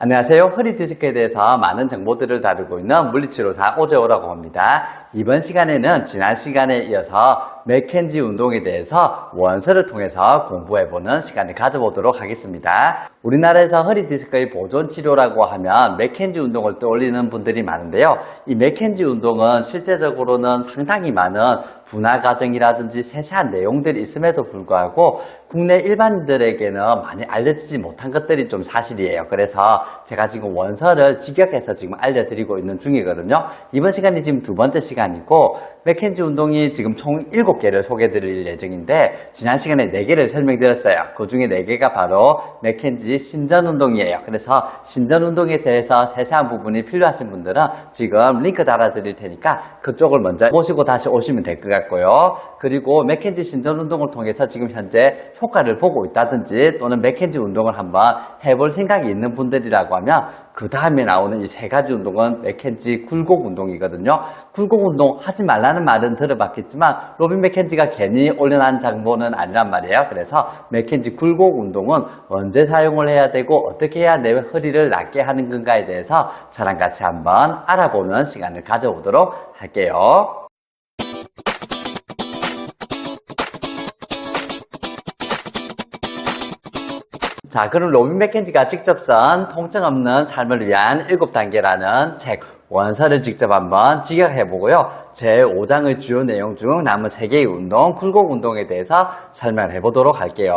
안녕하세요. 허리 디스크에 대해서 많은 정보들을 다루고 있는 물리치료사 오재호라고 합니다. 이번 시간에는 지난 시간에 이어서 맥켄지 운동에 대해서 원서를 통해서 공부해보는 시간을 가져보도록 하겠습니다. 우리나라에서 허리 디스크의 보존 치료라고 하면 맥켄지 운동을 떠올리는 분들이 많은데요. 이 맥켄지 운동은 실제적으로는 상당히 많은 분할 과정이라든지 세세한 내용들이 있음에도 불구하고 국내 일반인들에게는 많이 알려지지 못한 것들이 좀 사실이에요. 그래서 제가 지금 원서를 직역해서 지금 알려드리고 있는 중이거든요. 이번 시간이 지금 두 번째 시간이고 맥켄지 운동이 지금 총 7개를 소개해드릴 예정인데 지난 시간에 4개를 설명드렸어요. 그 중에 4개가 바로 맥켄지 신전 운동이에요. 그래서 신전 운동에 대해서 세세한 부분이 필요하신 분들은 지금 링크 달아드릴 테니까 그쪽을 먼저 보시고 다시 오시면 될 것 같고요. 그리고 맥켄지 신전 운동을 통해서 지금 현재 효과를 보고 있다든지 또는 맥켄지 운동을 한번 해볼 생각이 있는 분들이라고 하면 그 다음에 나오는 이 3가지 운동은 맥켄지 굴곡 운동이거든요. 굴곡 운동 하지 말라는 말은 들어봤겠지만 로빈 맥켄지가 괜히 올려놓은 장본은 아니란 말이에요. 그래서 맥켄지 굴곡 운동은 언제 사용을 해야 되고 어떻게 해야 내 허리를 낫게 하는 건가에 대해서 저랑 같이 한번 알아보는 시간을 가져보도록 할게요. 자, 그럼 로빈 맥켄지가 직접 쓴 통증 없는 삶을 위한 7단계라는 책 원서를 직접 한번 직역해보고요. 제 5장의 주요 내용 중 남은 3개의 운동, 굴곡 운동에 대해서 설명해 보도록 할게요.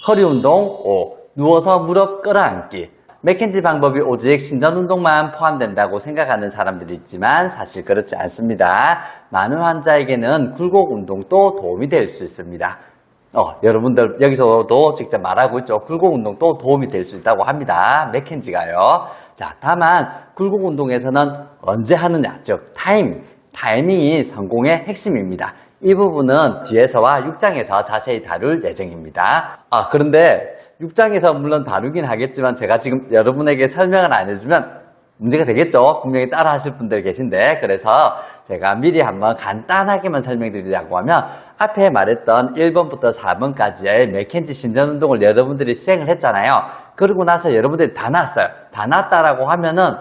허리 운동 5. 누워서 무릎 끌어안기. 맥켄지 방법이 오직 신전 운동만 포함된다고 생각하는 사람들이 있지만 사실 그렇지 않습니다. 많은 환자에게는 굴곡 운동도 도움이 될 수 있습니다. 여러분들 여기서도 직접 말하고 있죠. 굴곡 운동도 도움이 될 수 있다고 합니다. 맥켄지가요. 자, 다만 굴곡 운동에서는 언제 하느냐, 즉 타이밍이 성공의 핵심입니다. 이 부분은 뒤에서와 6장에서 자세히 다룰 예정입니다. 그런데 6장에서 물론 다루긴 하겠지만 제가 지금 여러분에게 설명을 안 해주면 문제가 되겠죠. 분명히 따라 하실 분들 계신데, 그래서 제가 미리 한번 간단하게만 설명드리자고 하면 앞에 말했던 1번부터 4번까지의 맥켄지 신전 운동을 여러분들이 시행을 했잖아요. 그러고 나서 여러분들이 다 나았어요. 다 나았다라고 하면은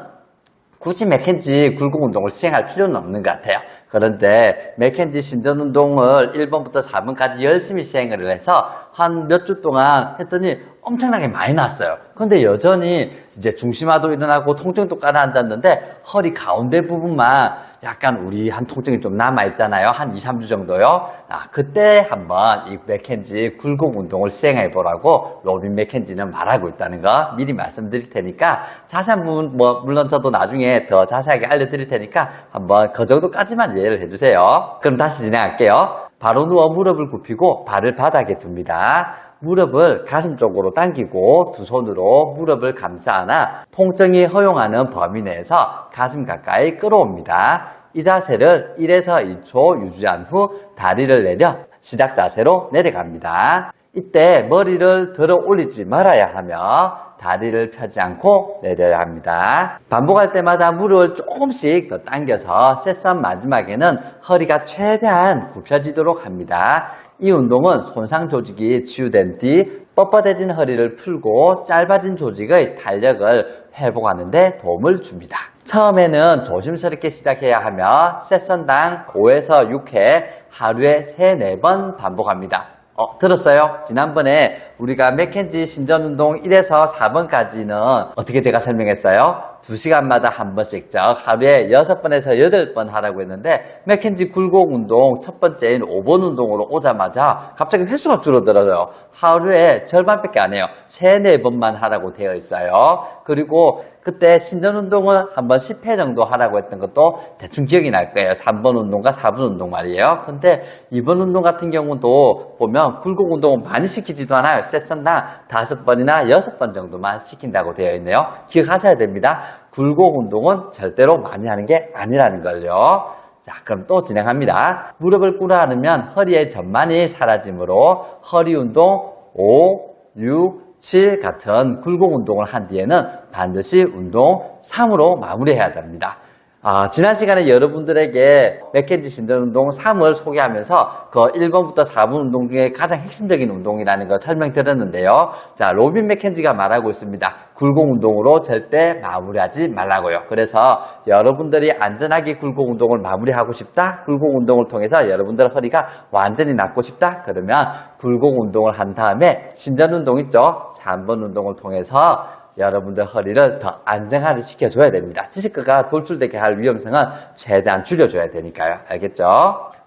굳이 맥켄지 굴곡 운동을 시행할 필요는 없는 것 같아요. 그런데 맥켄지 신전 운동을 1번부터 4번까지 열심히 시행을 해서 한 몇 주 동안 했더니 엄청나게 많이 났어요. 그런데 여전히 이제 중심화도 일어나고 통증도 가라앉았는데 허리 가운데 부분만 약간 우리 한 통증이 좀 남아있잖아요. 한 2, 3주 정도요. 그때 한번 이 맥켄지 굴곡 운동을 시행해 보라고 로빈 맥켄지는 말하고 있다는 거 미리 말씀드릴 테니까 자세한 부분 물론 저도 나중에 더 자세하게 알려드릴 테니까 한번 그 정도까지만 이해를 해주세요. 그럼 다시 진행할게요. 바로 누워 무릎을 굽히고 발을 바닥에 둡니다. 무릎을 가슴 쪽으로 당기고 두 손으로 무릎을 감싸 안아 통증이 허용하는 범위 내에서 가슴 가까이 끌어옵니다. 이 자세를 1에서 2초 유지한 후 다리를 내려 시작 자세로 내려갑니다. 이때 머리를 들어 올리지 말아야 하며 다리를 펴지 않고 내려야 합니다. 반복할 때마다 무릎을 조금씩 더 당겨서 세션 마지막에는 허리가 최대한 굽혀지도록 합니다. 이 운동은 손상 조직이 치유된 뒤 뻣뻣해진 허리를 풀고 짧아진 조직의 탄력을 회복하는 데 도움을 줍니다. 처음에는 조심스럽게 시작해야 하며 세션당 5에서 6회 하루에 3, 4번 반복합니다. 들었어요? 지난번에 우리가 맥켄지 신전 운동 1에서 4번까지는 어떻게 제가 설명했어요? 2시간마다 한 번씩, 즉 하루에 6번에서 8번 하라고 했는데 맥켄지 굴곡 운동 첫 번째인 5번 운동으로 오자마자 갑자기 횟수가 줄어들어요. 하루에 절반밖에 안 해요. 3, 4번만 하라고 되어 있어요. 그리고 그때 신전 운동은 한번 10회 정도 하라고 했던 것도 대충 기억이 날 거예요. 3번 운동과 4번 운동 말이에요. 근데 2번 운동 같은 경우도 보면 굴곡 운동은 많이 시키지도 않아요. 세션당 5번이나 6번 정도만 시킨다고 되어 있네요. 기억하셔야 됩니다. 굴곡 운동은 절대로 많이 하는 게 아니라는 걸요. 자, 그럼 또 진행합니다. 무릎을 꿇어 앉으면 허리의 전만이 사라지므로 허리 운동 5, 6, 7 같은 굴곡 운동을 한 뒤에는 반드시 운동 3으로 마무리해야 됩니다. 지난 시간에 여러분들에게 맥켄지 신전운동 3을 소개하면서 그 1번부터 4번 운동 중에 가장 핵심적인 운동이라는 걸 설명드렸는데요. 자, 로빈 맥켄지가 말하고 있습니다. 굴곡 운동으로 절대 마무리하지 말라고요. 그래서 여러분들이 안전하게 굴곡 운동을 마무리하고 싶다. 굴곡 운동을 통해서 여러분들 허리가 완전히 낫고 싶다. 그러면 굴곡 운동을 한 다음에 신전 운동 있죠? 3번 운동을 통해서 여러분들 허리를 더 안정화를 시켜줘야 됩니다. 디스크가 돌출되게 할 위험성은 최대한 줄여줘야 되니까요. 알겠죠?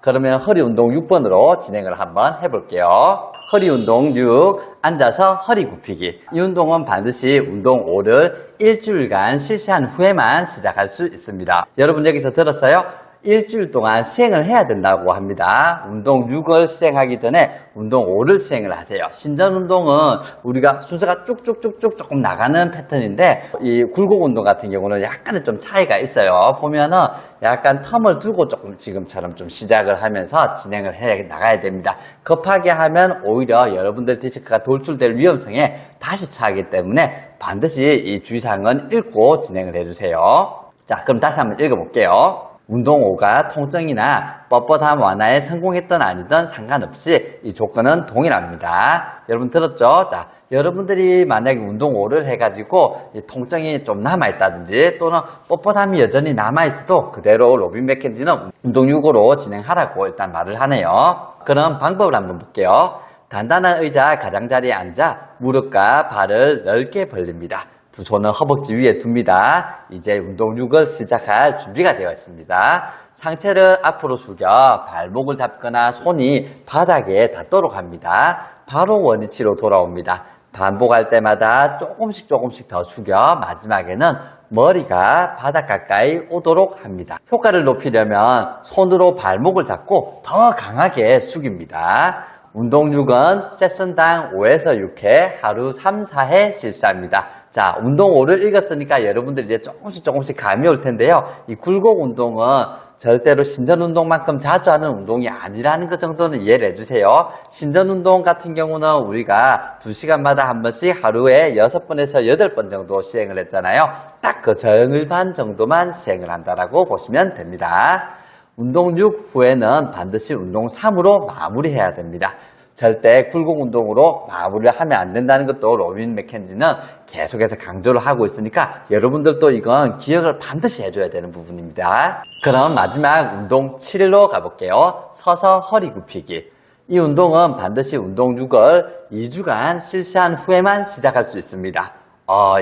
그러면 허리 운동 6번으로 진행을 한번 해볼게요. 허리 운동 6, 앉아서 허리 굽히기. 이 운동은 반드시 운동 5를 일주일간 실시한 후에만 시작할 수 있습니다. 여러분 여기서 들었어요? 일주일 동안 시행을 해야 된다고 합니다. 운동 6을 시행하기 전에 운동 5를 시행을 하세요. 신전 운동은 우리가 순서가 쭉쭉쭉쭉 조금 나가는 패턴인데 이 굴곡 운동 같은 경우는 약간은 좀 차이가 있어요. 보면은 약간 텀을 두고 조금 지금처럼 좀 시작을 하면서 진행을 해 나가야 됩니다. 급하게 하면 오히려 여러분들 디스크가 돌출될 위험성에 다시 처하기 때문에 반드시 이 주의사항은 읽고 진행을 해주세요. 자, 그럼 다시 한번 읽어볼게요. 운동 5가 통증이나 뻣뻣함 완화에 성공했던 아니든 상관없이 이 조건은 동일합니다. 여러분 들었죠? 자, 여러분들이 만약에 운동 5를 해가지고 이 통증이 좀 남아있다든지 또는 뻣뻣함이 여전히 남아있어도 그대로 로빈 맥켄지는 운동 6으로 진행하라고 일단 말을 하네요. 그럼 방법을 한번 볼게요. 단단한 의자 가장자리에 앉아 무릎과 발을 넓게 벌립니다. 두 손은 허벅지 위에 둡니다. 이제 운동 6을 시작할 준비가 되어 있습니다. 상체를 앞으로 숙여 발목을 잡거나 손이 바닥에 닿도록 합니다. 바로 원위치로 돌아옵니다. 반복할 때마다 조금씩 더 숙여 마지막에는 머리가 바닥 가까이 오도록 합니다. 효과를 높이려면 손으로 발목을 잡고 더 강하게 숙입니다. 운동 6은 세션당 5에서 6회 하루 3, 4회 실시합니다. 자, 운동 5를 읽었으니까 여러분들 이제 조금씩 감이 올 텐데요. 이 굴곡 운동은 절대로 신전 운동만큼 자주 하는 운동이 아니라는 것 정도는 이해를 해주세요. 신전 운동 같은 경우는 우리가 2시간마다 한 번씩 하루에 6번에서 8번 정도 시행을 했잖아요. 딱 그 정일반 정도만 시행을 한다라고 보시면 됩니다. 운동 6 후에는 반드시 운동 3으로 마무리해야 됩니다. 절대 굴곡 운동으로 마무리를 하면 안 된다는 것도 로빈 맥켄지는 계속해서 강조를 하고 있으니까 여러분들도 이건 기억을 반드시 해줘야 되는 부분입니다. 그럼 마지막 운동 7로 가볼게요. 서서 허리 굽히기. 이 운동은 반드시 운동 6을 2주간 실시한 후에만 시작할 수 있습니다.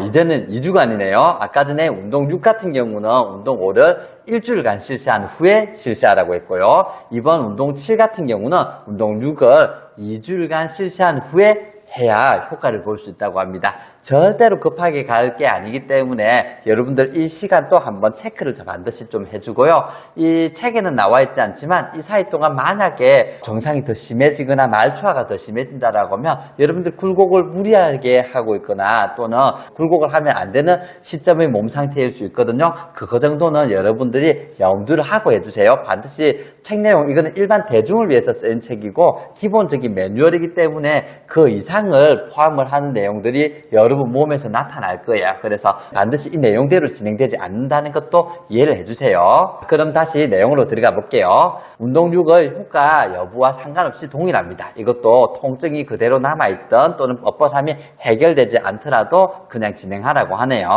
이제는 2주간이네요. 아까 전에 운동 6 같은 경우는 운동 5를 일주일간 실시한 후에 실시하라고 했고요. 이번 운동 7 같은 경우는 운동 6을 2주일간 실시한 후에 해야 효과를 볼 수 있다고 합니다. 절대로 급하게 갈 게 아니기 때문에 여러분들 이 시간 또 한번 체크를 반드시 좀 해주고요. 이 책에는 나와 있지 않지만 이 사이 동안 만약에 증상이 더 심해지거나 말초화가 더 심해진다라고 하면 여러분들 굴곡을 무리하게 하고 있거나 또는 굴곡을 하면 안 되는 시점의 몸 상태일 수 있거든요. 그거 정도는 여러분들이 염두를 하고 해주세요. 반드시 책 내용, 이거는 일반 대중을 위해서 쓰인 책이고 기본적인 매뉴얼이기 때문에 그 이상을 포함을 하는 내용들이 여러분 몸에서 나타날 거예요. 그래서 반드시 이 내용대로 진행되지 않는다는 것도 이해를 해주세요. 그럼 다시 내용으로 들어가 볼게요. 운동 6의 효과 여부와 상관없이 동일합니다. 이것도 통증이 그대로 남아있던 또는 뻣뻣함이 해결되지 않더라도 그냥 진행하라고 하네요.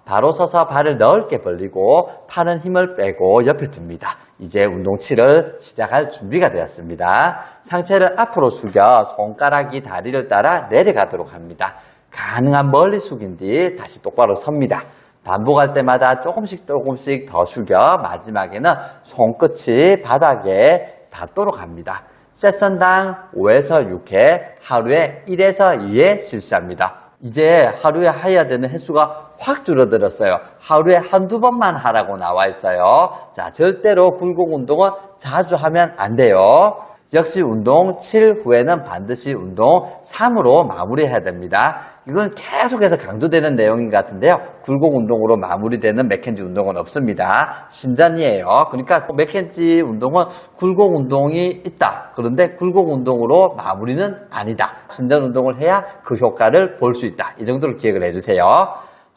바로 서서 발을 넓게 벌리고 팔은 힘을 빼고 옆에 둡니다. 이제 운동 7을 시작할 준비가 되었습니다. 상체를 앞으로 숙여 손가락이 다리를 따라 내려가도록 합니다. 가능한 멀리 숙인 뒤 다시 똑바로 섭니다. 반복할 때마다 조금씩 더 숙여 마지막에는 손끝이 바닥에 닿도록 합니다. 세션당 5에서 6회 하루에 1에서 2회 실시합니다. 이제 하루에 해야 되는 횟수가 확 줄어들었어요. 하루에 한두 번만 하라고 나와 있어요. 자, 절대로 굴곡 운동은 자주 하면 안 돼요. 역시 운동 7 후에는 반드시 운동 3으로 마무리해야 됩니다. 이건 계속해서 강조되는 내용인 것 같은데요. 굴곡 운동으로 마무리되는 맥켄지 운동은 없습니다. 신전이에요. 그러니까 맥켄지 운동은 굴곡 운동이 있다. 그런데 굴곡 운동으로 마무리는 아니다. 신전 운동을 해야 그 효과를 볼 수 있다. 이 정도로 기억을 해주세요.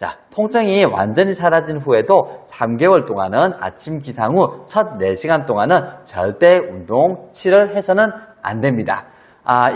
자, 통증이 완전히 사라진 후에도 3개월 동안은 아침 기상 후 첫 4시간 동안은 절대 운동치를 해서는 안 됩니다.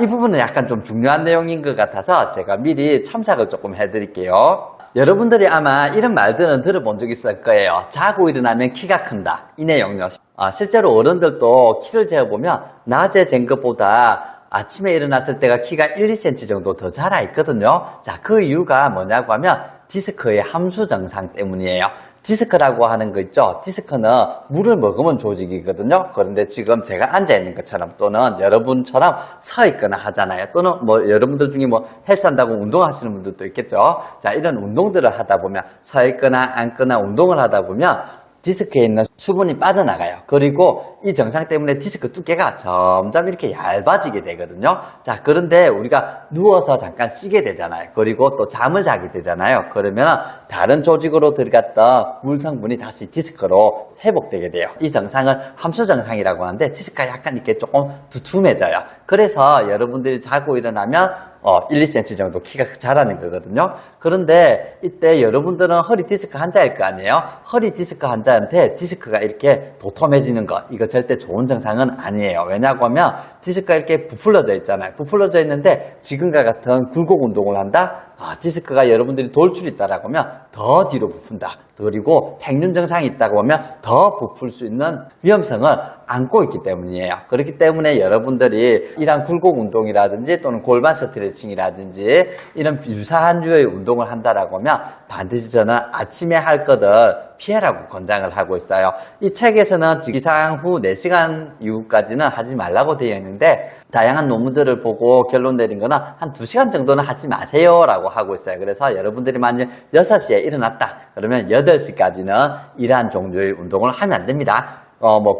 이 부분은 약간 좀 중요한 내용인 것 같아서 제가 미리 첨삭을 조금 해드릴게요. 여러분들이 아마 이런 말들은 들어본 적 있을 거예요. 자고 일어나면 키가 큰다. 이 내용요. 실제로 어른들도 키를 재어보면 낮에 잰 것보다 아침에 일어났을 때가 키가 1, 2cm 정도 더 자라 있거든요. 자, 그 이유가 뭐냐고 하면 디스크의 함수 증상 때문이에요. 디스크라고 하는 거 있죠. 디스크는 물을 먹으면 조직이거든요. 그런데 지금 제가 앉아 있는 것처럼 또는 여러분처럼 서 있거나 하잖아요. 또는 뭐 여러분들 중에 뭐 헬스한다고 운동하시는 분들도 있겠죠. 자, 이런 운동들을 하다 보면 서 있거나 앉거나 운동을 하다 보면 디스크에 있는 수분이 빠져나가요. 그리고 이 증상 때문에 디스크 두께가 점점 이렇게 얇아지게 되거든요. 자, 그런데 우리가 누워서 잠깐 쉬게 되잖아요. 그리고 또 잠을 자게 되잖아요. 그러면 다른 조직으로 들어갔던 물 성분이 다시 디스크로 회복되게 돼요. 이 증상을 함수 증상이라고 하는데 디스크가 약간 이렇게 조금 두툼해져요. 그래서 여러분들이 자고 일어나면 1, 2cm 정도 키가 자라는 거거든요. 그런데 이때 여러분들은 허리 디스크 환자일 거 아니에요? 허리 디스크 환자한테 디스크가 이렇게 도톰해지는 거, 이거 절대 좋은 증상은 아니에요. 왜냐고 하면 디스크가 이렇게 부풀려져 있잖아요. 부풀려져 있는데 지금과 같은 굴곡 운동을 한다? 디스크가 여러분들이 돌출이 있다라고 하면 더 뒤로 부푼다. 그리고 백륜 증상이 있다고 하면 더 부풀 수 있는 위험성을 안고 있기 때문이에요. 그렇기 때문에 여러분들이 이런 굴곡 운동이라든지 또는 골반 스트레칭이라든지 이런 유사한 류의 운동을 한다라고 하면 반드시 저는 아침에 할 것을 피해라고 권장을 하고 있어요. 이 책에서는 기상 후 4시간 이후까지는 하지 말라고 되어 있는데 다양한 논문들을 보고 결론 내린 거는 한 2시간 정도는 하지 마세요 라고 하고 있어요. 그래서 여러분들이 만약 6시에 일어났다 그러면 8시까지는 이러한 종류의 운동을 하면 안 됩니다.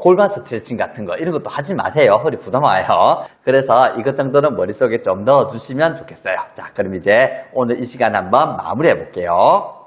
골반 스트레칭 같은 거 이런 것도 하지 마세요. 허리 부담 와요. 그래서 이것 정도는 머릿속에 좀 넣어 두시면 좋겠어요. 자, 그럼 이제 오늘 이 시간 한번 마무리해 볼게요.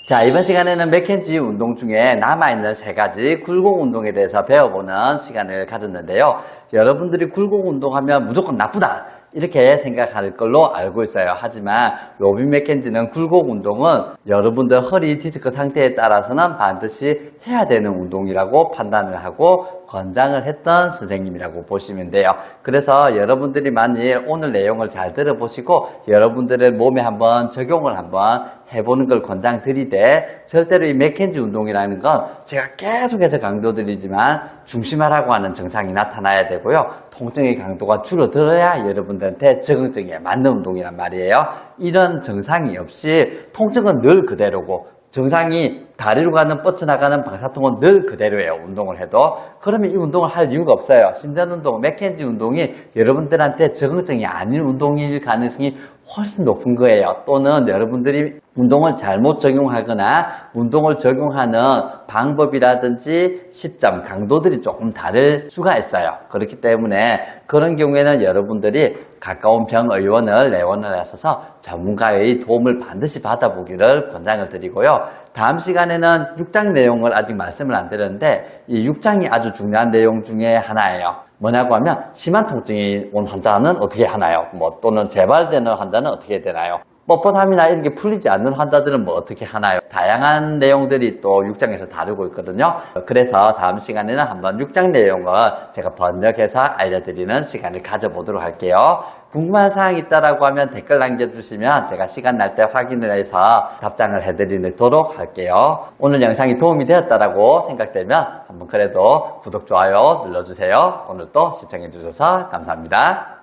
자, 이번 시간에는 맥켄지 운동 중에 남아있는 3가지 굴곡 운동에 대해서 배워보는 시간을 가졌는데요. 여러분들이 굴곡 운동하면 무조건 나쁘다 이렇게 생각할 걸로 알고 있어요. 하지만 로빈 맥켄지는 굴곡 운동은 여러분들 허리 디스크 상태에 따라서는 반드시 해야 되는 운동이라고 판단을 하고 권장을 했던 선생님이라고 보시면 돼요. 그래서 여러분들이 만일 오늘 내용을 잘 들어보시고 여러분들의 몸에 한번 적용을 한번 해보는 걸 권장드리되 절대로 이 맥켄지 운동이라는 건 제가 계속해서 강조드리지만 중심하라고 하는 증상이 나타나야 되고요. 통증의 강도가 줄어들어야 여러분들한테 적응증에 맞는 운동이란 말이에요. 이런 증상이 없이 통증은 늘 그대로고 증상이 다리로 가는 뻗쳐나가는 방사통은 늘 그대로예요. 운동을 해도. 그러면 이 운동을 할 이유가 없어요. 신전 운동, 맥켄지 운동이 여러분들한테 적응증이 아닌 운동일 가능성이 훨씬 높은 거예요. 또는 여러분들이 운동을 잘못 적용하거나 운동을 적용하는 방법이라든지 시점, 강도들이 조금 다를 수가 있어요. 그렇기 때문에 그런 경우에는 여러분들이 가까운 병의원을 내원을 하셔서 전문가의 도움을 반드시 받아보기를 권장을 드리고요. 다음 시간에는 6장 내용을 아직 말씀을 안 드렸는데 이 6장이 아주 중요한 내용 중에 하나예요. 뭐냐고 하면 심한 통증이 온 환자는 어떻게 하나요? 또는 재발되는 환자는 어떻게 되나요? 뻣뻣함이나 이런 게 풀리지 않는 환자들은 어떻게 하나요? 다양한 내용들이 또 6장에서 다루고 있거든요. 그래서 다음 시간에는 한번 6장 내용을 제가 번역해서 알려드리는 시간을 가져보도록 할게요. 궁금한 사항이 있다라고 하면 댓글 남겨주시면 제가 시간 날 때 확인을 해서 답장을 해드리도록 할게요. 오늘 영상이 도움이 되었다라고 생각되면 한번 그래도 구독, 좋아요 눌러주세요. 오늘도 시청해주셔서 감사합니다.